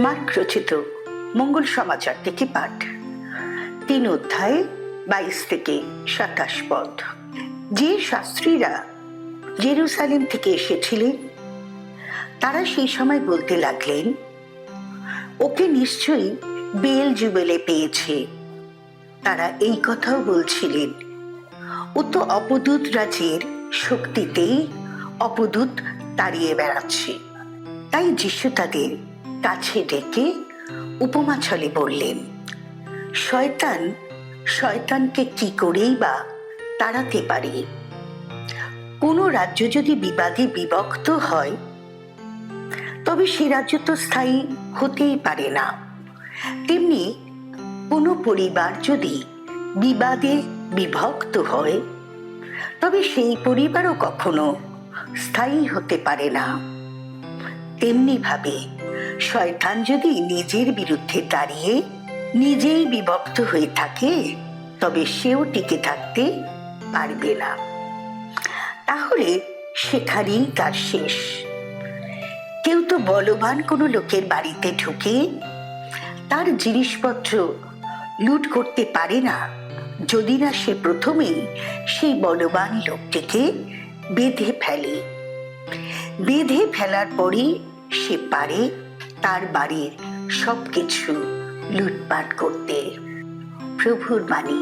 Mark রচিত মঙ্গল সমাচার থেকে পাঠ, 3 অধ্যায় 22 থেকে 27 পদ। যে শাস্ত্রীরা জেরুসালেম থেকে এসেছিলেন তারা সেই সময় বলতে লাগলেন, ওকে নিশ্চয়ই বেয়েলজেবুলে পেয়েছে। তারা এই কথাও বলছিলেন, ও তো অপদূত রাজের শক্তিতেই অপদূত তাড়িয়ে বেড়াচ্ছে। তাই যিশু তাদের কাছে ডেকে উপমা ছলে বললেন, শয়তানকে কি করেই বা তাড়াতে পারে? কোনো রাজ্য যদি বিবাদে বিভক্ত হয় তবে সে রাজ্য তো স্থায়ী হতেই পারে না। তেমনি কোনো পরিবার যদি বিবাদে বিভক্ত হয় তবে সেই পরিবারও কখনো স্থায়ী হতে পারে না। তেমনি ভাবে শয়তান যদি নিজের বিরুদ্ধে দাঁড়িয়ে নিজেই বিভক্ত হয়ে থাকে তবে সেও টিকে থাকতে পারবে না। তাহলে সেখানেই তার শেষ। কেউ তো বলবান কোনো লোকের বাড়িতে ঢুকে তার জিনিসপত্র লুট করতে পারে না যদি না সে প্রথমেই সেই বলবান লোকটিকে বেঁধে ফেলার পরেই সে পারে তার বাড়ির সবকিছু লুটপাট করতে। প্রভুর বাণী।